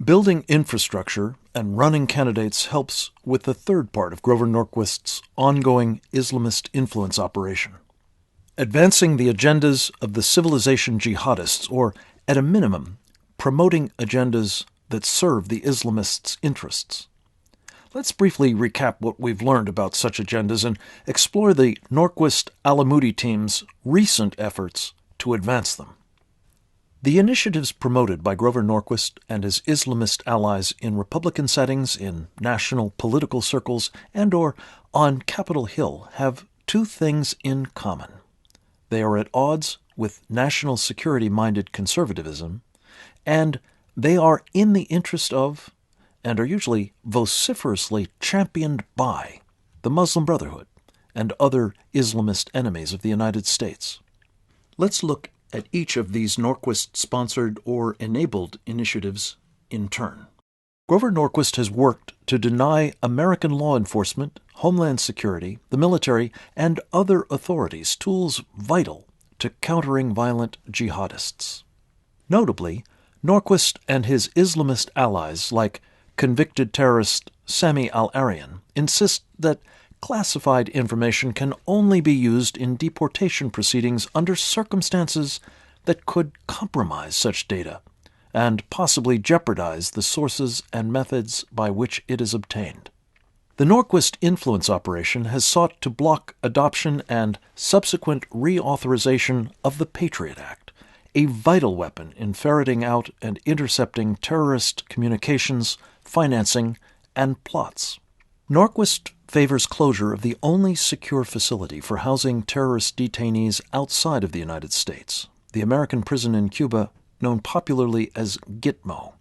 Building infrastructure and running candidates helps with the third part of Grover Norquist's ongoing Islamist influence operation. Advancing the agendas of the civilization jihadists, or, at a minimum, promoting agendas that serve the Islamists' interests. Let's briefly recap what we've learned about such agendas and explore the Norquist-Alamoudi team's recent efforts to advance them. The initiatives promoted by Grover Norquist and his Islamist allies in Republican settings, in national political circles, and/or on Capitol Hill have two things in common. They are at odds with national security-minded conservatism, and they are in the interest of, and are usually vociferously championed by, the Muslim Brotherhood and other Islamist enemies of the United States. Let's look at each of these Norquist-sponsored or enabled initiatives in turn. Grover Norquist has worked to deny American law enforcement, Homeland Security, the military, and other authorities tools vital to countering violent jihadists. Notably, Norquist and his Islamist allies, like convicted terrorist Sami al-Arian, insist that classified information can only be used in deportation proceedings under circumstances that could compromise such data and possibly jeopardize the sources and methods by which it is obtained. The Norquist influence operation has sought to block adoption and subsequent reauthorization of the Patriot Act, a vital weapon in ferreting out and intercepting terrorist communications, financing, and plots. Norquist favors closure of the only secure facility for housing terrorist detainees outside of the United States, the American prison in Cuba known popularly as Gitmo.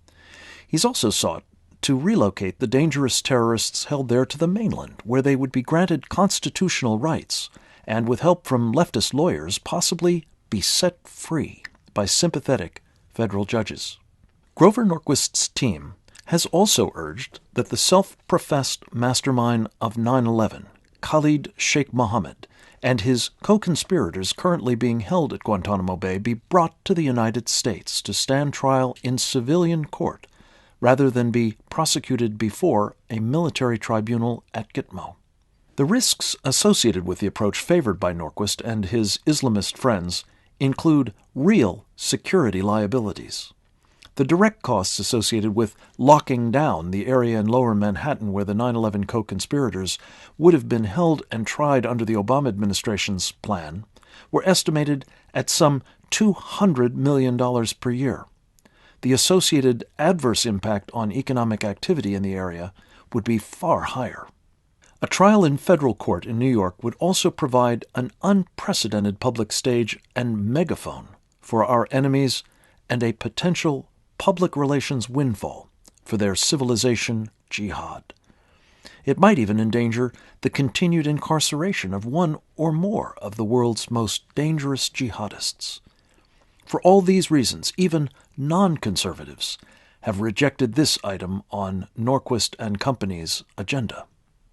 He's also sought to relocate the dangerous terrorists held there to the mainland, where they would be granted constitutional rights and, with help from leftist lawyers, possibly be set free by sympathetic federal judges. Grover Norquist's team has also urged that the self-professed mastermind of 9/11, Khalid Sheikh Mohammed, and his co-conspirators currently being held at Guantanamo Bay be brought to the United States to stand trial in civilian court rather than be prosecuted before a military tribunal at Gitmo. The risks associated with the approach favored by Norquist and his Islamist friends include real security liabilities. The direct costs associated with locking down the area in lower Manhattan where the 9/11 co-conspirators would have been held and tried under the Obama administration's plan were estimated at some $200 million per year. The associated adverse impact on economic activity in the area would be far higher. A trial in federal court in New York would also provide an unprecedented public stage and megaphone for our enemies and a potential public relations windfall for their civilization jihad. It might even endanger the continued incarceration of one or more of the world's most dangerous jihadists. For all these reasons, even non-conservatives have rejected this item on Norquist and Company's agenda.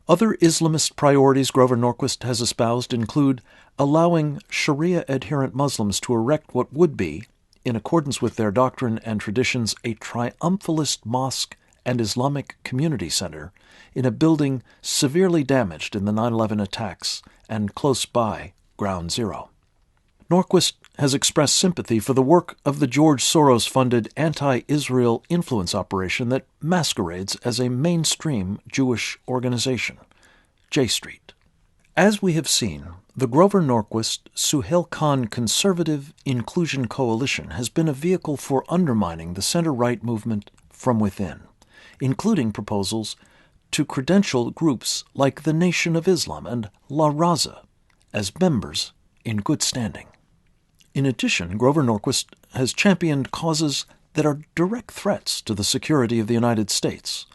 Other Islamist priorities Grover Norquist has espoused include allowing Sharia-adherent Muslims to erect what would be, in accordance with their doctrine and traditions, a triumphalist mosque and Islamic community center in a building severely damaged in the 9/11 attacks and close by Ground Zero. Norquist has expressed sympathy for the work of the George Soros-funded anti-Israel influence operation that masquerades as a mainstream Jewish organization, J Street. As we have seen, the Grover Norquist-Suhail Khan Conservative Inclusion Coalition has been a vehicle for undermining the center-right movement from within, including proposals to credential groups like the Nation of Islam and La Raza as members in good standing. In addition, Grover Norquist has championed causes that are direct threats to the security of the United States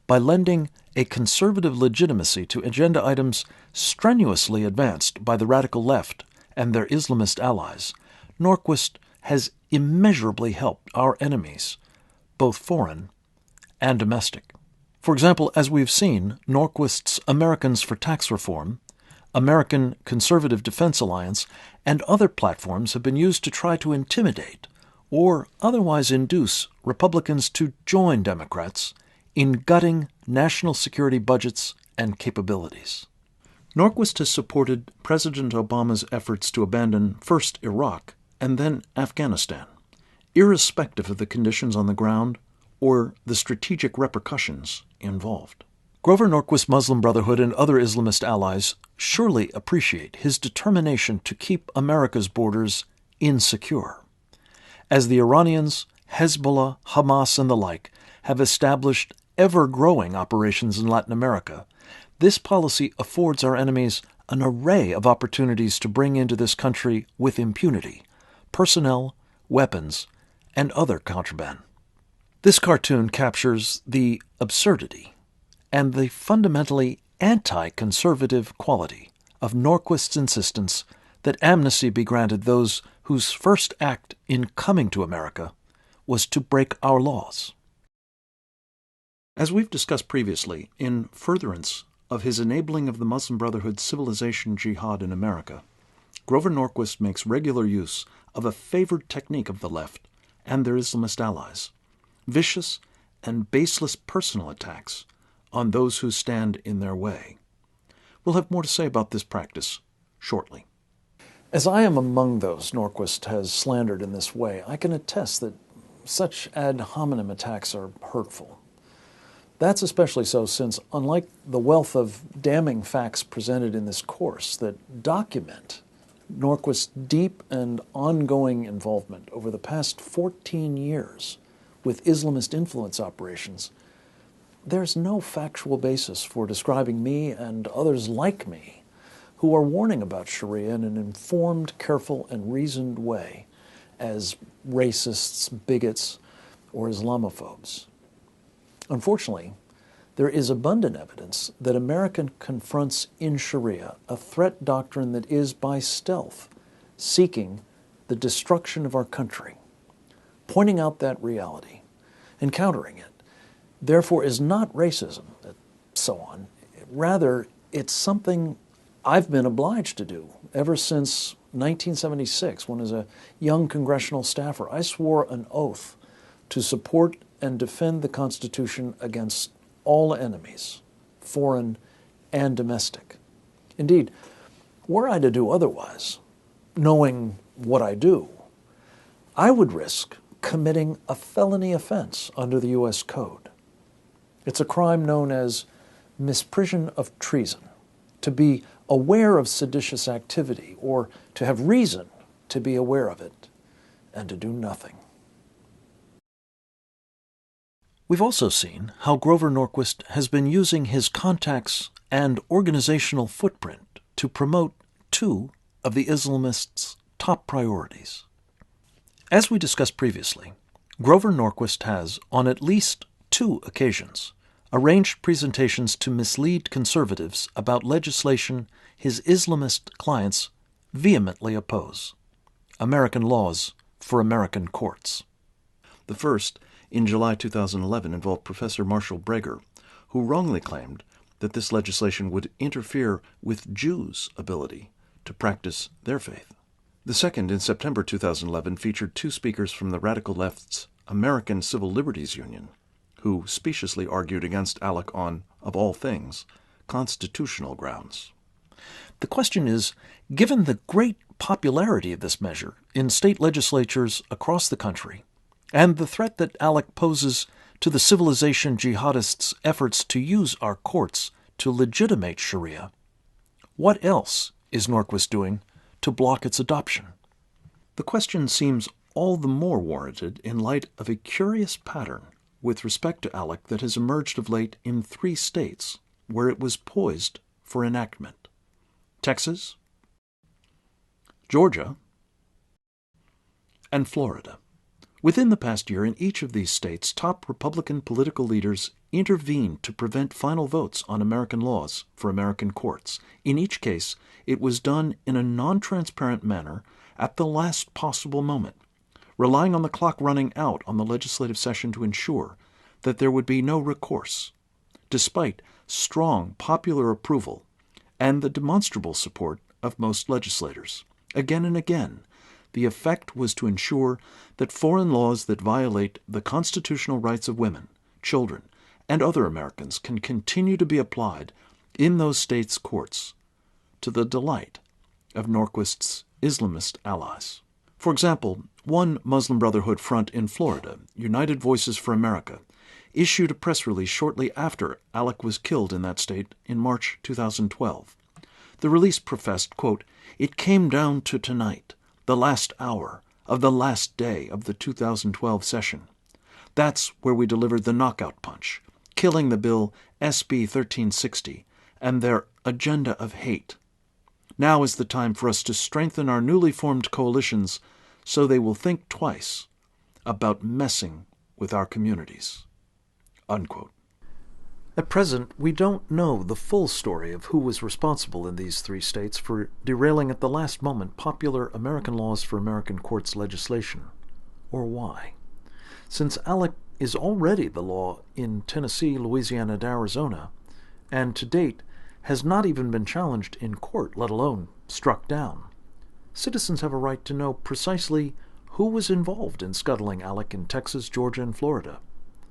by lending a conservative legitimacy to agenda items strenuously advanced by the radical left and their Islamist allies. Norquist has immeasurably helped our enemies, both foreign and domestic. For example, as we've seen, Norquist's Americans for Tax Reform, American Conservative Defense Alliance, and other platforms have been used to try to intimidate or otherwise induce Republicans to join Democrats in gutting national security budgets and capabilities. Norquist has supported President Obama's efforts to abandon first Iraq and then Afghanistan, irrespective of the conditions on the ground or the strategic repercussions involved. Grover Norquist's Muslim Brotherhood and other Islamist allies surely appreciate his determination to keep America's borders insecure. As the Iranians, Hezbollah, Hamas, and the like have established ever-growing operations in Latin America, this policy affords our enemies an array of opportunities to bring into this country with impunity personnel, weapons, and other contraband. This cartoon captures the absurdity and the fundamentally anti-conservative quality of Norquist's insistence that amnesty be granted those whose first act in coming to America was to break our laws. As we've discussed previously, in furtherance of his enabling of the Muslim Brotherhood's civilization jihad in America, Grover Norquist makes regular use of a favored technique of the left and their Islamist allies, vicious and baseless personal attacks on those who stand in their way. We'll have more to say about this practice shortly. As I am among those Norquist has slandered in this way, I can attest that such ad hominem attacks are hurtful. That's especially so since, unlike the wealth of damning facts presented in this course that document Norquist's deep and ongoing involvement over the past 14 years with Islamist influence operations, there's no factual basis for describing me and others like me who are warning about Sharia in an informed, careful, and reasoned way as racists, bigots, or Islamophobes. Unfortunately, there is abundant evidence that America confronts in Sharia a threat doctrine that is, by stealth, seeking the destruction of our country. Pointing out that reality and countering it, therefore, is not racism, and so on. Rather, it's something I've been obliged to do ever since 1976, when as a young congressional staffer, I swore an oath to support and defend the Constitution against all enemies, foreign and domestic. Indeed, were I to do otherwise, knowing what I do, I would risk committing a felony offense under the U.S. Code. It's a crime known as misprision of treason, to be aware of seditious activity or to have reason to be aware of it and to do nothing. We've also seen how Grover Norquist has been using his contacts and organizational footprint to promote two of the Islamists' top priorities. As we discussed previously, Grover Norquist has, on at least 2 occasions, arranged presentations to mislead conservatives about legislation his Islamist clients vehemently oppose: American laws for American courts. The first, in July 2011, involved Professor Marshall Breger, who wrongly claimed that this legislation would interfere with Jews' ability to practice their faith. The second, in September 2011, featured 2 speakers from the radical left's American Civil Liberties Union, who speciously argued against ALEC on, of all things, constitutional grounds. The question is, given the great popularity of this measure in state legislatures across the country, and the threat that ALEC poses to the civilization jihadists' efforts to use our courts to legitimate Sharia, what else is Norquist doing to block its adoption? The question seems all the more warranted in light of a curious pattern with respect to ALEC that has emerged of late in 3 states where it was poised for enactment: Texas, Georgia, and Florida. Within the past year, in each of these states, top Republican political leaders intervened to prevent final votes on American laws for American courts. In each case, it was done in a non-transparent manner at the last possible moment, relying on the clock running out on the legislative session to ensure that there would be no recourse, despite strong popular approval and the demonstrable support of most legislators. Again and again, The effect was to ensure that foreign laws that violate the constitutional rights of women, children, and other Americans can continue to be applied in those states' courts, to the delight of Norquist's Islamist allies. For example, one Muslim Brotherhood front in Florida, United Voices for America, issued a press release shortly after Alec was killed in that state in March 2012. The release professed, quote, "It came down to tonight, the last hour of the last day of the 2012 session. That's where we delivered the knockout punch, killing the bill SB 1360 and their agenda of hate. Now is the time for us to strengthen our newly formed coalitions so they will think twice about messing with our communities." Unquote. At present, we don't know the full story of who was responsible in these three states for derailing at the last moment popular American Laws for American Courts legislation, or why. Since ALEC is already the law in Tennessee, Louisiana, and Arizona, and to date has not even been challenged in court, let alone struck down, citizens have a right to know precisely who was involved in scuttling ALEC in Texas, Georgia, and Florida,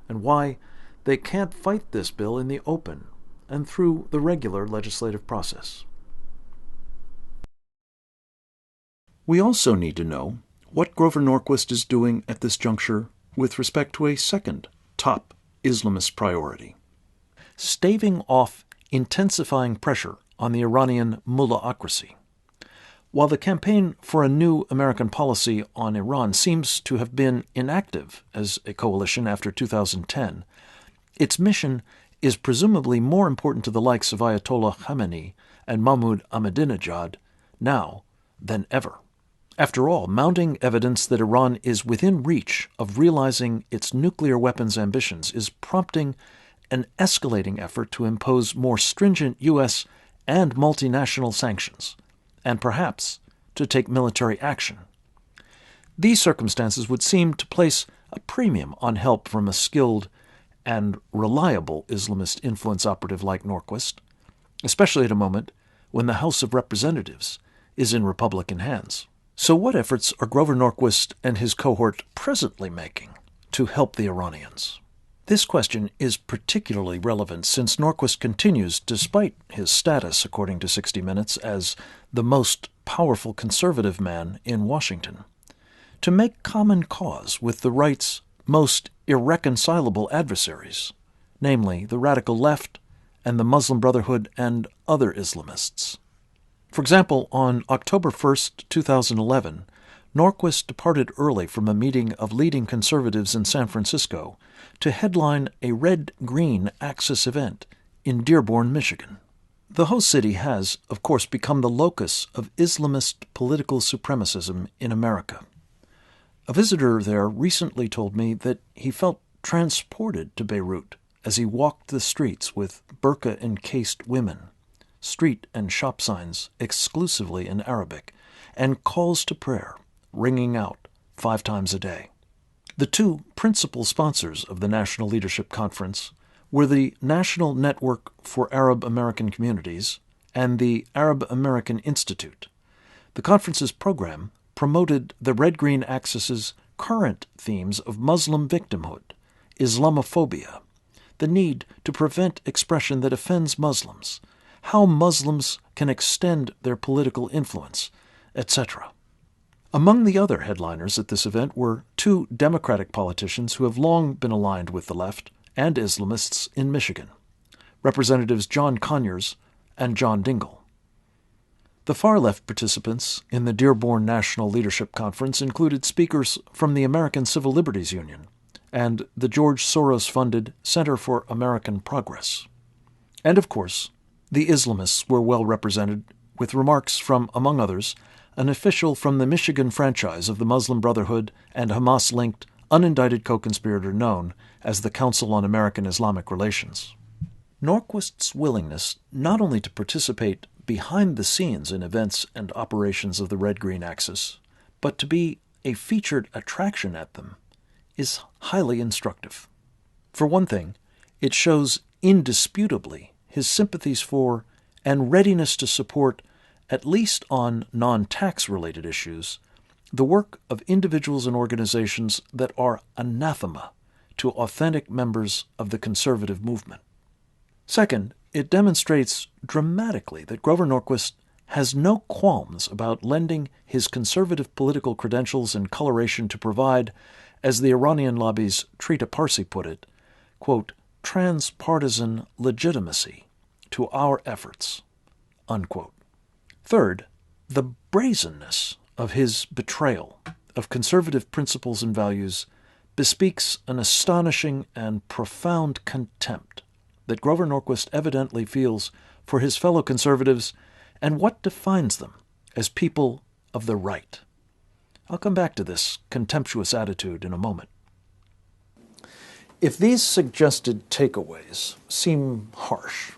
and why they can't fight this bill in the open and through the regular legislative process. We also need to know what Grover Norquist is doing at this juncture with respect to a second top Islamist priority: staving off intensifying pressure on the Iranian mullahocracy. While the campaign for a new American policy on Iran seems to have been inactive as a coalition after 2010, its mission is presumably more important to the likes of Ayatollah Khamenei and Mahmoud Ahmadinejad now than ever. After all, mounting evidence that Iran is within reach of realizing its nuclear weapons ambitions is prompting an escalating effort to impose more stringent U.S. and multinational sanctions, and perhaps to take military action. These circumstances would seem to place a premium on help from a skilled and reliable Islamist influence operative like Norquist, especially at a moment when the House of Representatives is in Republican hands. So what efforts are Grover Norquist and his cohort presently making to help the Iranians? This question is particularly relevant since Norquist continues, despite his status, according to 60 Minutes, as the most powerful conservative man in Washington, to make common cause with the right's most irreconcilable adversaries, namely the radical left and the Muslim Brotherhood and other Islamists. For example, on October 1st, 2011, Norquist departed early from a meeting of leading conservatives in San Francisco to headline a Red-Green Axis event in Dearborn, Michigan. The host city has, of course, become the locus of Islamist political supremacism in America. A visitor there recently told me that he felt transported to Beirut as he walked the streets with burqa-encased women, street and shop signs exclusively in Arabic, and calls to prayer ringing out 5 times a day. The two principal sponsors of the National Leadership Conference were the National Network for Arab American Communities and the Arab American Institute. The conference's program promoted the Red-Green Axis's current themes of Muslim victimhood, Islamophobia, the need to prevent expression that offends Muslims, how Muslims can extend their political influence, etc. Among the other headliners at this event were 2 Democratic politicians who have long been aligned with the left and Islamists in Michigan, Representatives John Conyers and John Dingell. The far-left participants in the Dearborn National Leadership Conference included speakers from the American Civil Liberties Union and the George Soros-funded Center for American Progress. And, of course, the Islamists were well represented, with remarks from, among others, an official from the Michigan franchise of the Muslim Brotherhood and Hamas-linked, unindicted co-conspirator known as the Council on American-Islamic Relations. Norquist's willingness not only to participate behind the scenes in events and operations of the Red-Green Axis, but to be a featured attraction at them, is highly instructive. For one thing, it shows indisputably his sympathies for and readiness to support, at least on non-tax-related issues, the work of individuals and organizations that are anathema to authentic members of the conservative movement. Second, it demonstrates dramatically that Grover Norquist has no qualms about lending his conservative political credentials and coloration to provide, as the Iranian lobby's Trita Parsi put it, quote, transpartisan legitimacy to our efforts, unquote. Third, the brazenness of his betrayal of conservative principles and values bespeaks an astonishing and profound contempt that Grover Norquist evidently feels for his fellow conservatives and what defines them as people of the right. I'll come back to this contemptuous attitude in a moment. If these suggested takeaways seem harsh,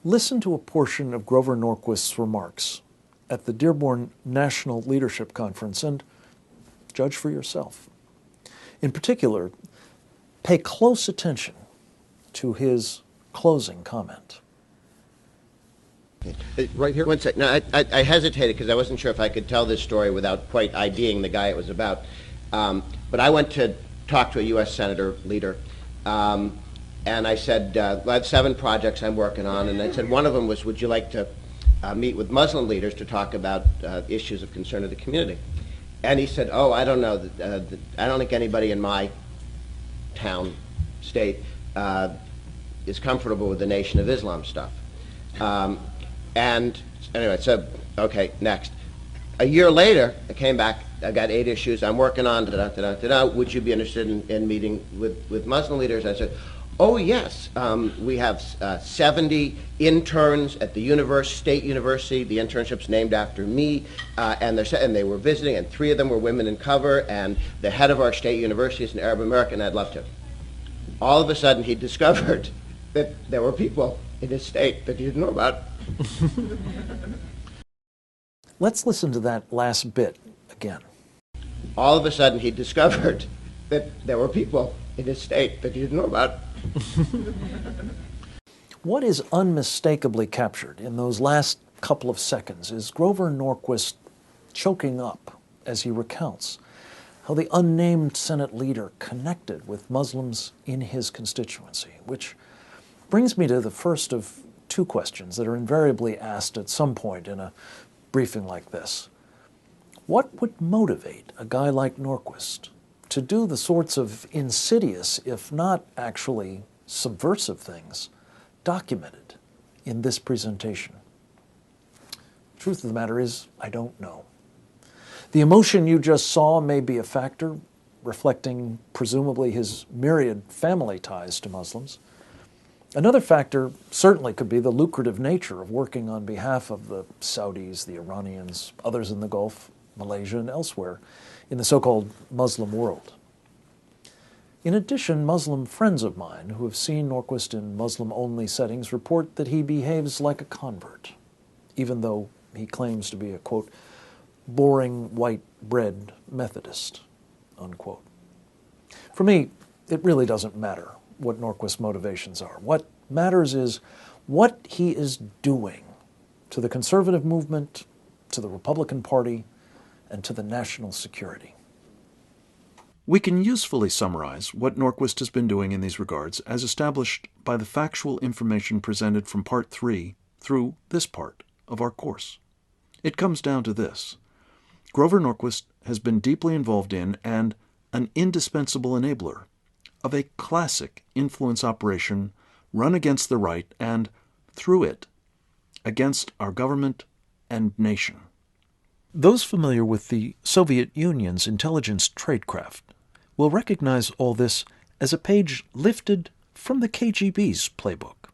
listen to a portion of Grover Norquist's remarks at the Dearborn National Leadership Conference and judge for yourself. In particular, pay close attention to his closing comment. Right here? One sec. No, I hesitated because I wasn't sure if I could tell this story without quite IDing the guy it was about. But I went to talk to a U.S. Senator leader, and I said, I have 7 projects I'm working on, and I said one of them was, would you like to meet with Muslim leaders to talk about issues of concern to the community? And he said, oh, I don't know. I don't think anybody in my town, state, is comfortable with the Nation of Islam stuff. And anyway, so, okay, next. A year later, I came back. I got 8 issues I'm working on. Would you be interested in meeting with Muslim leaders? I said, oh, yes. We have 70 interns at the State University. The internship's named after me. And they were visiting, and 3 of them were women in cover. And the head of our state university is an Arab American. I'd love to. All of a sudden, he discovered that there were people in his state that he didn't know about. Let's listen to that last bit again. All of a sudden, he discovered that there were people in his state that he didn't know about. What is unmistakably captured in those last couple of seconds is Grover Norquist choking up as he recounts how the unnamed Senate leader connected with Muslims in his constituency, which brings me to the first of 2 questions that are invariably asked at some point in a briefing like this. What would motivate a guy like Norquist to do the sorts of insidious, if not actually subversive things documented in this presentation? The truth of the matter is, I don't know. The emotion you just saw may be a factor, reflecting presumably his myriad family ties to Muslims. Another factor certainly could be the lucrative nature of working on behalf of the Saudis, the Iranians, others in the Gulf, Malaysia, and elsewhere in the so-called Muslim world. In addition, Muslim friends of mine who have seen Norquist in Muslim-only settings report that he behaves like a convert, even though he claims to be a, quote, boring white bread Methodist, unquote. For me, it really doesn't matter what Norquist's motivations are. What matters is what he is doing to the conservative movement, to the Republican Party, and to the national security. We can usefully summarize what Norquist has been doing in these regards as established by the factual information presented from Part 3 through this part of our course. It comes down to this. Grover Norquist has been deeply involved in and an indispensable enabler of a classic influence operation run against the right and, through it, against our government and nation. Those familiar with the Soviet Union's intelligence tradecraft will recognize all this as a page lifted from the KGB's playbook,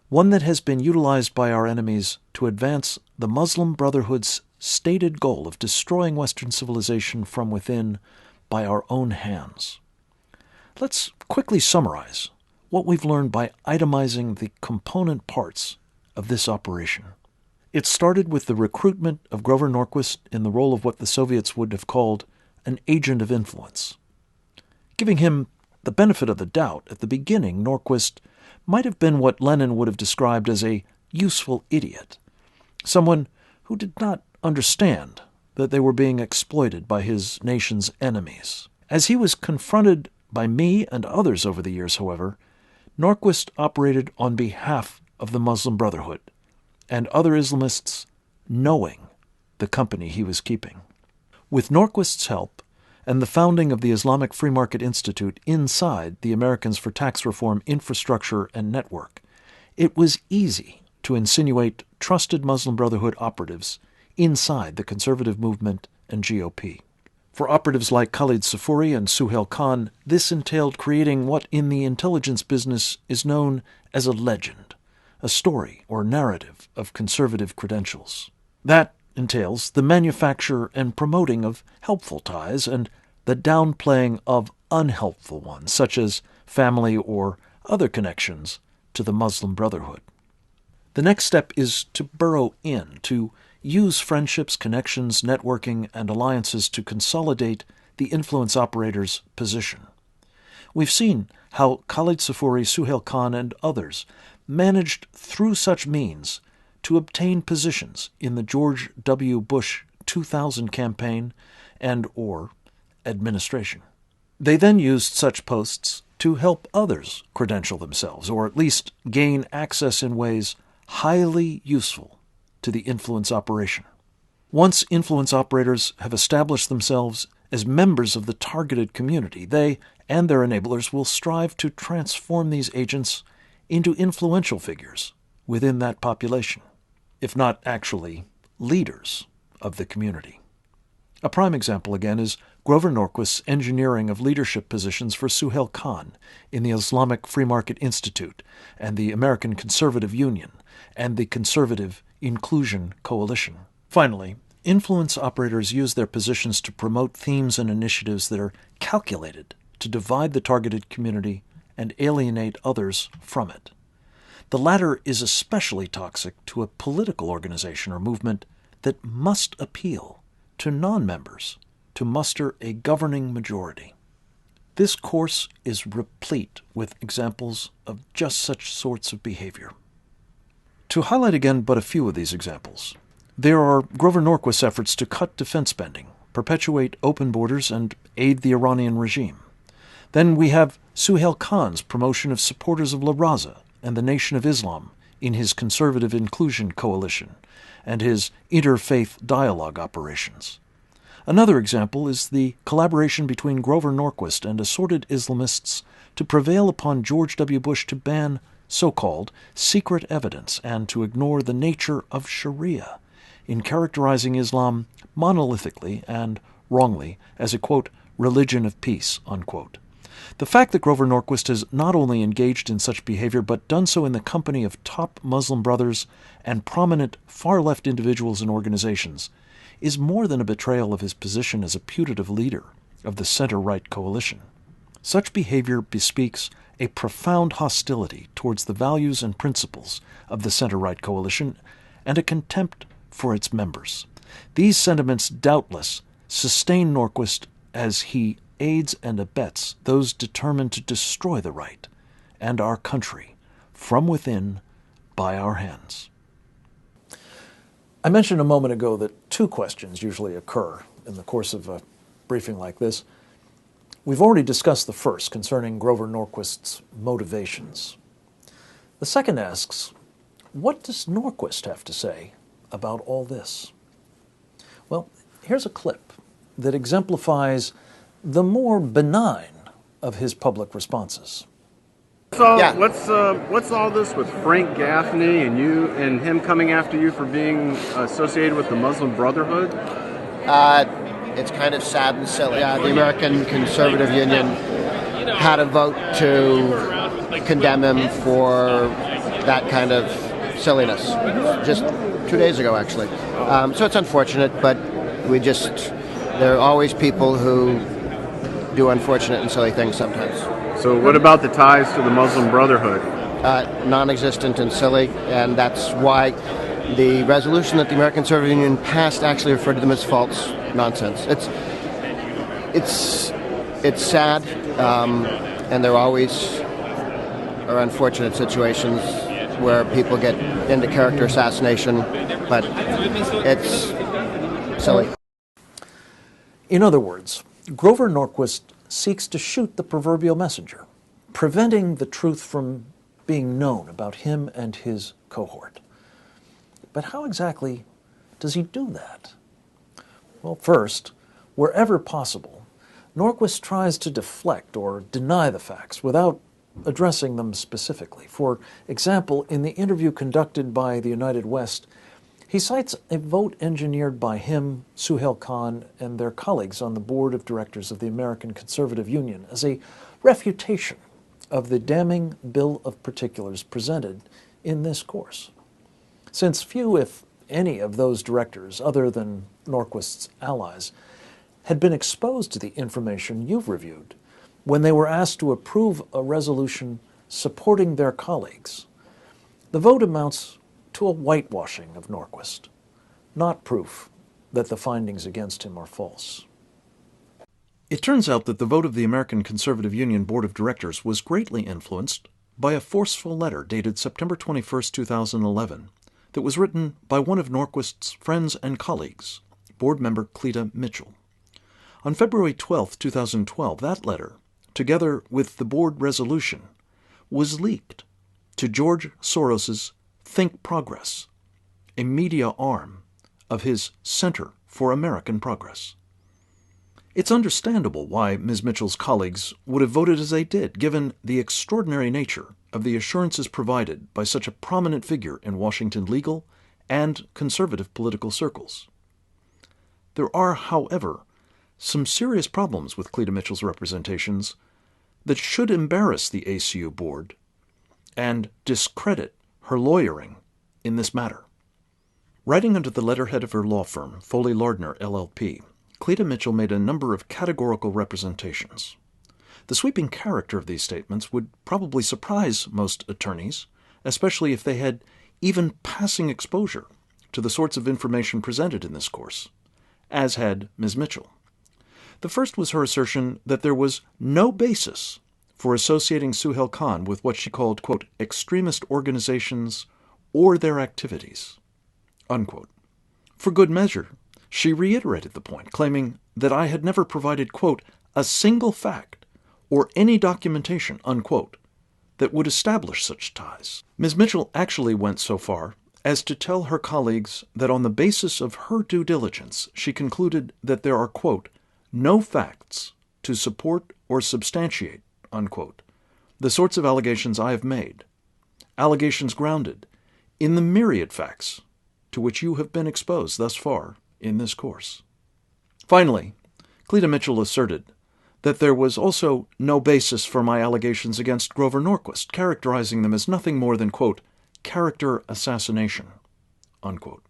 one that has been utilized by our enemies to advance the Muslim Brotherhood's stated goal of destroying Western civilization from within by our own hands. Let's quickly summarize what we've learned by itemizing the component parts of this operation. It started with the recruitment of Grover Norquist in the role of what the Soviets would have called an agent of influence. Giving him the benefit of the doubt, at the beginning, Norquist might have been what Lenin would have described as a useful idiot, someone who did not understand that they were being exploited by his nation's enemies. As he was confronted by me and others over the years, however, Norquist operated on behalf of the Muslim Brotherhood and other Islamists, knowing the company he was keeping. With Norquist's help and the founding of the Islamic Free Market Institute inside the Americans for Tax Reform infrastructure and network, it was easy to insinuate trusted Muslim Brotherhood operatives inside the conservative movement and GOP. For operatives like Khalid Safouri and Suhail Khan, this entailed creating what in the intelligence business is known as a legend, a story or narrative of conservative credentials. That entails the manufacture and promoting of helpful ties and the downplaying of unhelpful ones, such as family or other connections to the Muslim Brotherhood. The next step is to burrow in, to use friendships, connections, networking, and alliances to consolidate the influence operator's position. We've seen how Khalid Safouri, Suhail Khan, and others managed through such means to obtain positions in the George W. Bush 2000 campaign and or administration. They then used such posts to help others credential themselves, or at least gain access in ways highly useful to the influence operation. Once influence operators have established themselves as members of the targeted community, they and their enablers will strive to transform these agents into influential figures within that population, if not actually leaders of the community. A prime example, again, is Grover Norquist's engineering of leadership positions for Suhail Khan in the Islamic Free Market Institute and the American Conservative Union and the Conservative Inclusion Coalition. Finally, influence operators use their positions to promote themes and initiatives that are calculated to divide the targeted community and alienate others from it. The latter is especially toxic to a political organization or movement that must appeal to non-members to muster a governing majority. This course is replete with examples of just such sorts of behavior. To highlight again but a few of these examples, there are Grover Norquist's efforts to cut defense spending, perpetuate open borders, and aid the Iranian regime. Then we have Suhail Khan's promotion of supporters of La Raza and the Nation of Islam in his Conservative Inclusion Coalition and his interfaith dialogue operations. Another example is the collaboration between Grover Norquist and assorted Islamists to prevail upon George W. Bush to ban so-called secret evidence and to ignore the nature of Sharia in characterizing Islam monolithically and wrongly as a, quote, religion of peace, unquote. The fact that Grover Norquist has not only engaged in such behavior but done so in the company of top Muslim brothers and prominent far-left individuals and organizations is more than a betrayal of his position as a putative leader of the center-right coalition. Such behavior bespeaks a profound hostility towards the values and principles of the center-right coalition and a contempt for its members. These sentiments doubtless sustain Norquist as he aids and abets those determined to destroy the right and our country from within by our hands. I mentioned a moment ago that two questions usually occur in the course of a briefing like this. We've already discussed the first, concerning Grover Norquist's motivations. The second asks, what does Norquist have to say about all this? Well, here's a clip that exemplifies the more benign of his public responses. So what's all this with Frank Gaffney and you and him coming after you for being associated with the Muslim Brotherhood? It's kind of sad and silly. The American Conservative Union had a vote to condemn him for that kind of silliness just 2 days ago, actually. So it's unfortunate, but there are always people who do unfortunate and silly things sometimes. So what about the ties to the Muslim Brotherhood? Non-existent and silly, and that's why the resolution that the American Conservative Union passed actually referred to them as false nonsense. It's sad, and there always are unfortunate situations where people get into character assassination, but it's silly. In other words, Grover Norquist seeks to shoot the proverbial messenger, preventing the truth from being known about him and his cohort. But how exactly does he do that? Well, first, wherever possible, Norquist tries to deflect or deny the facts without addressing them specifically. For example, in the interview conducted by the United West, he cites a vote engineered by him, Suhail Khan, and their colleagues on the board of directors of the American Conservative Union as a refutation of the damning bill of particulars presented in this course. Since few, if any, of those directors, other than Norquist's allies, had been exposed to the information you've reviewed when they were asked to approve a resolution supporting their colleagues, the vote amounts to a whitewashing of Norquist, not proof that the findings against him are false. It turns out that the vote of the American Conservative Union Board of Directors was greatly influenced by a forceful letter dated September 21, 2011, that was written by one of Norquist's friends and colleagues, board member Cleta Mitchell. On February 12, 2012, that letter, together with the board resolution, was leaked to George Soros's Think Progress, a media arm of his Center for American Progress. It's understandable why Ms. Mitchell's colleagues would have voted as they did, given the extraordinary nature of the assurances provided by such a prominent figure in Washington legal and conservative political circles. There are, however, some serious problems with Cleta Mitchell's representations that should embarrass the ACU board and discredit her lawyering in this matter. Writing under the letterhead of her law firm, Foley Lardner, LLP, Cleta Mitchell made a number of categorical representations. The sweeping character of these statements would probably surprise most attorneys, especially if they had even passing exposure to the sorts of information presented in this course, as had Ms. Mitchell. The first was her assertion that there was no basis for associating Suhail Khan with what she called, quote, extremist organizations or their activities, unquote. For good measure, she reiterated the point, claiming that I had never provided, quote, a single fact or any documentation, unquote, that would establish such ties. Ms. Mitchell actually went so far as to tell her colleagues that on the basis of her due diligence, she concluded that there are, quote, no facts to support or substantiate, unquote, the sorts of allegations I have made, allegations grounded in the myriad facts to which you have been exposed thus far in this course. Finally, Cleta Mitchell asserted that there was also no basis for my allegations against Grover Norquist, characterizing them as nothing more than, quote, character assassination, unquote.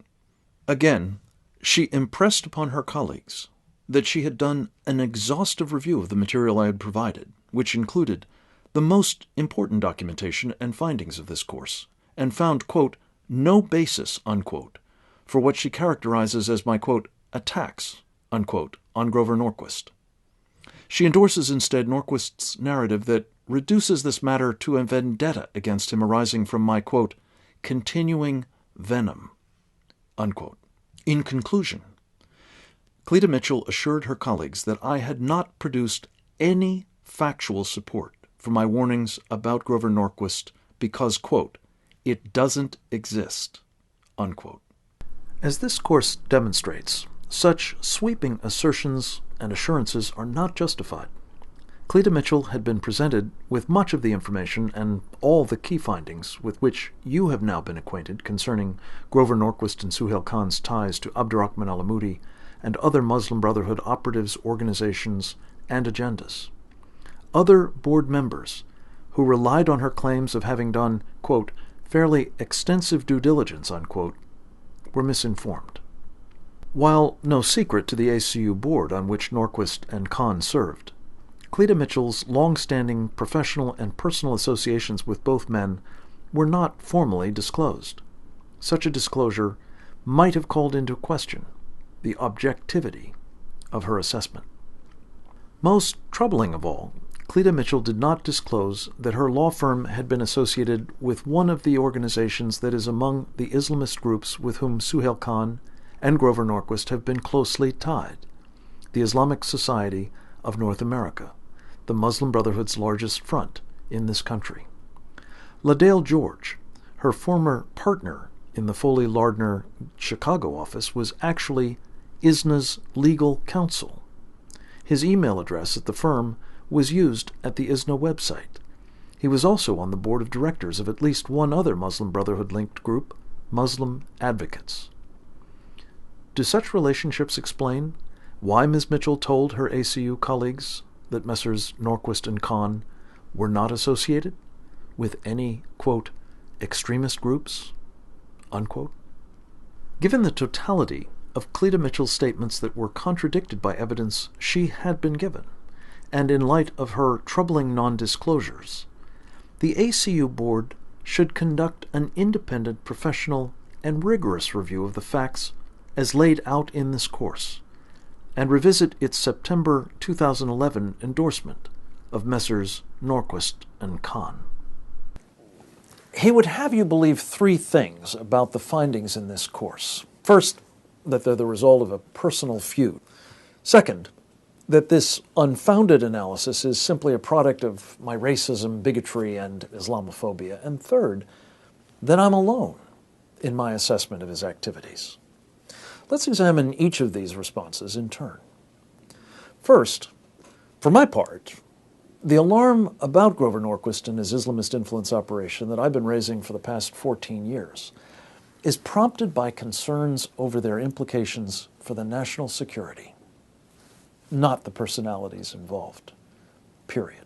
Again, she impressed upon her colleagues that she had done an exhaustive review of the material I had provided, which included the most important documentation and findings of this course, and found, quote, no basis, unquote, for what she characterizes as my, quote, attacks, unquote, on Grover Norquist. She endorses instead Norquist's narrative that reduces this matter to a vendetta against him arising from my, quote, continuing venom, unquote. In conclusion, Cleta Mitchell assured her colleagues that I had not produced any factual support for my warnings about Grover Norquist because, quote, it doesn't exist, unquote. As this course demonstrates, such sweeping assertions and assurances are not justified. Cleta Mitchell had been presented with much of the information and all the key findings with which you have now been acquainted concerning Grover Norquist and Suhail Khan's ties to Abdurrahman al-Amoudi and other Muslim Brotherhood operatives, organizations, and agendas. Other board members who relied on her claims of having done, quote, fairly extensive due diligence, unquote, were misinformed. While no secret to the ACU board on which Norquist and Khan served, Cleta Mitchell's long-standing professional and personal associations with both men were not formally disclosed. Such a disclosure might have called into question the objectivity of her assessment. Most troubling of all, Cleta Mitchell did not disclose that her law firm had been associated with one of the organizations that is among the Islamist groups with whom Suhail Khan and Grover Norquist have been closely tied, the Islamic Society of North America, the Muslim Brotherhood's largest front in this country. LaDale George, her former partner in the Foley Lardner Chicago office, was actually ISNA's legal counsel. His email address at the firm was used at the ISNA website. He was also on the board of directors of at least one other Muslim Brotherhood-linked group, Muslim Advocates. Do such relationships explain why Ms. Mitchell told her ACU colleagues that Messrs. Norquist and Kahn were not associated with any, quote, extremist groups, unquote? Given the totality of Cleta Mitchell's statements that were contradicted by evidence she had been given, and in light of her troubling non-disclosures, the ACU board should conduct an independent, professional, and rigorous review of the facts as laid out in this course, and revisit its September 2011 endorsement of Messrs. Norquist and Kahn. He would have you believe three things about the findings in this course. First, that they're the result of a personal feud. Second, that this unfounded analysis is simply a product of my racism, bigotry, and Islamophobia. And third, that I'm alone in my assessment of his activities. Let's examine each of these responses in turn. First, for my part, the alarm about Grover Norquist and his Islamist influence operation that I've been raising for the past 14 years is prompted by concerns over their implications for the national security, not the personalities involved, period.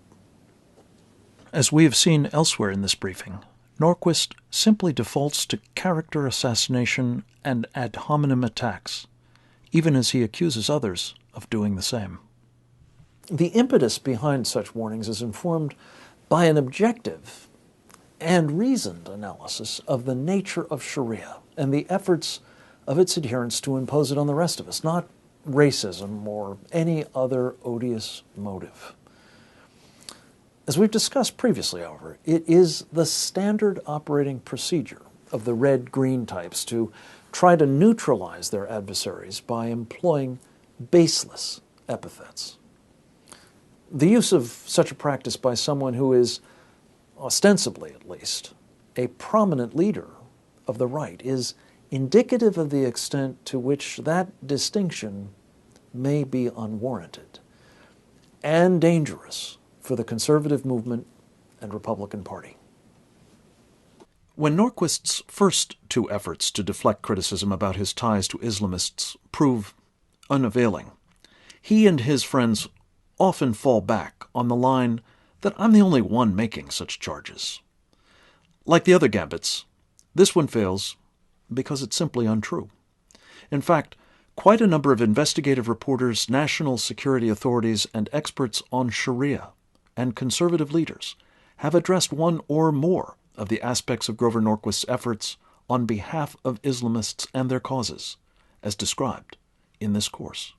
As we have seen elsewhere in this briefing, Norquist simply defaults to character assassination and ad hominem attacks, even as he accuses others of doing the same. The impetus behind such warnings is informed by an objective and reasoned analysis of the nature of Sharia and the efforts of its adherents to impose it on the rest of us, not racism or any other odious motive. As we've discussed previously, however, it is the standard operating procedure of the red-green types to try to neutralize their adversaries by employing baseless epithets. The use of such a practice by someone who is, ostensibly at least, a prominent leader of the right is indicative of the extent to which that distinction may be unwarranted and dangerous for the conservative movement and Republican Party. When Norquist's first two efforts to deflect criticism about his ties to Islamists prove unavailing, he and his friends often fall back on the line that I'm the only one making such charges. Like the other gambits, this one fails because it's simply untrue. In fact, quite a number of investigative reporters, national security authorities, and experts on Sharia and conservative leaders have addressed one or more of the aspects of Grover Norquist's efforts on behalf of Islamists and their causes, as described in this course.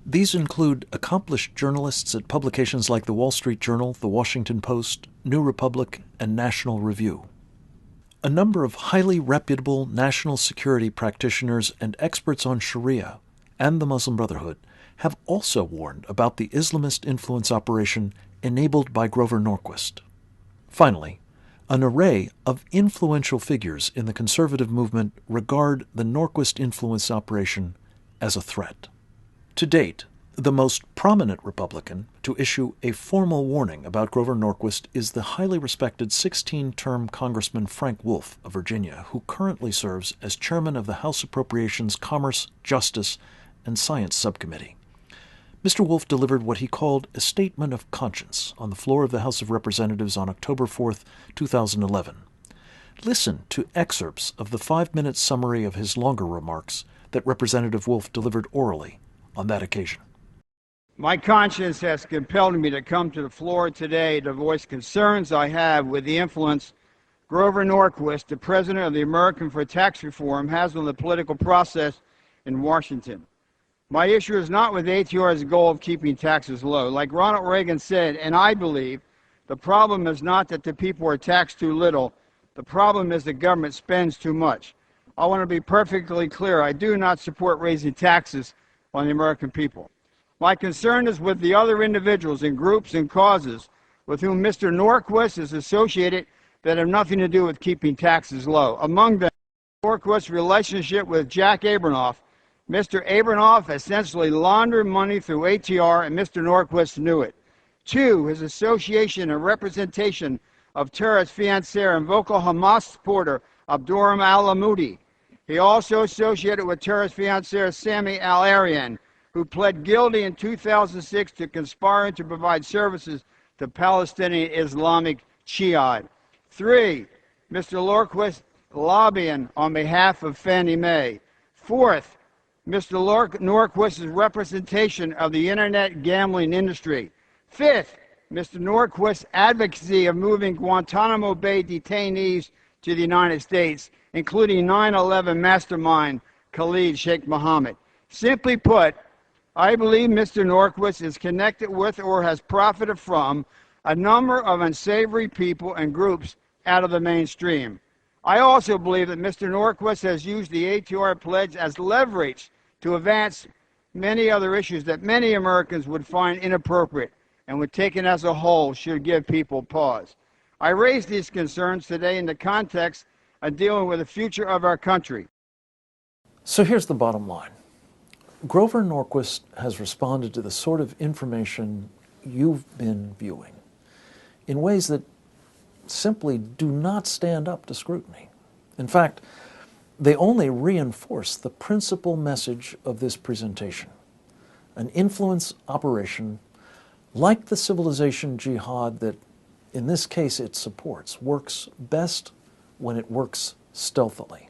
These include accomplished journalists at publications like the Wall Street Journal, the Washington Post, New Republic, and National Review. A number of highly reputable national security practitioners and experts on Sharia and the Muslim Brotherhood have also warned about the Islamist influence operation enabled by Grover Norquist. Finally, an array of influential figures in the conservative movement regard the Norquist influence operation as a threat. To date, the most prominent Republican to issue a formal warning about Grover Norquist is the highly respected 16-term Congressman Frank Wolf of Virginia, who currently serves as chairman of the House Appropriations, Commerce, Justice, and Science Subcommittee. Mr. Wolf delivered what he called a statement of conscience on the floor of the House of Representatives on October 4, 2011. Listen to excerpts of the 5-minute summary of his longer remarks that Representative Wolf delivered orally on that occasion. My conscience has compelled me to come to the floor today to voice concerns I have with the influence Grover Norquist, the president of the American for Tax Reform, has on the political process in Washington. My issue is not with ATR's goal of keeping taxes low. Like Ronald Reagan said, and I believe, the problem is not that the people are taxed too little. The problem is the government spends too much. I want to be perfectly clear. I do not support raising taxes on the American people. My concern is with the other individuals and groups and causes with whom Mr. Norquist is associated that have nothing to do with keeping taxes low. Among them, Norquist's relationship with Jack Abramoff. Mr. Abramoff essentially laundered money through ATR, and Mr. Norquist knew it. 2, his association and representation of terrorist financier and vocal Hamas supporter Abdurrahman al-Amoudi. He also associated with terrorist financier Sami al-Arian, who pled guilty in 2006 to conspiring to provide services to Palestinian Islamic Jihad. 3, Mr. Norquist lobbying on behalf of Fannie Mae. 4th, Mr. Norquist's representation of the internet gambling industry. 5th, Mr. Norquist's advocacy of moving Guantanamo Bay detainees to the United States, including 9/11 mastermind Khalid Sheikh Mohammed. Simply put, I believe Mr. Norquist is connected with or has profited from a number of unsavory people and groups out of the mainstream. I also believe that Mr. Norquist has used the ATR pledge as leverage to advance many other issues that many Americans would find inappropriate and would, taken as a whole, should give people pause. I raise these concerns today in the context of dealing with the future of our country. So here's the bottom line. Grover Norquist has responded to the sort of information you've been viewing in ways that simply do not stand up to scrutiny. In fact, they only reinforce the principal message of this presentation. An influence operation like the civilization jihad that, in this case, it supports, works best when it works stealthily.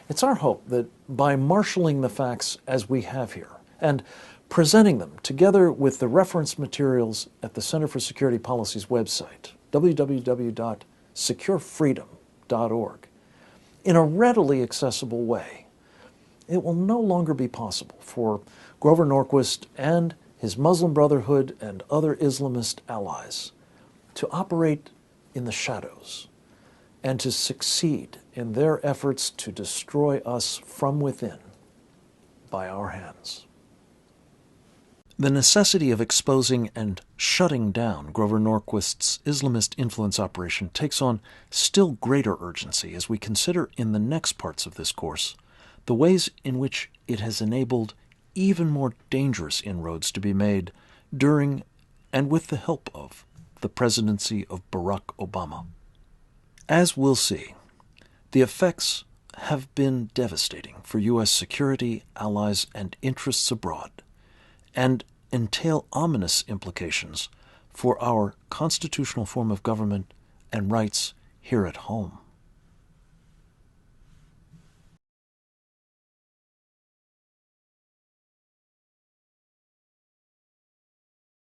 It's our hope that by marshaling the facts as we have here and presenting them together with the reference materials at the Center for Security Policy's website, www.securefreedom.org, in a readily accessible way, it will no longer be possible for Grover Norquist and his Muslim Brotherhood and other Islamist allies to operate in the shadows and to succeed in their efforts to destroy us from within by our hands. The necessity of exposing and shutting down Grover Norquist's Islamist influence operation takes on still greater urgency as we consider in the next parts of this course the ways in which it has enabled even more dangerous inroads to be made during and with the help of the presidency of Barack Obama. As we'll see, the effects have been devastating for U.S. security, allies, and interests abroad, and entail ominous implications for our constitutional form of government and rights here at home.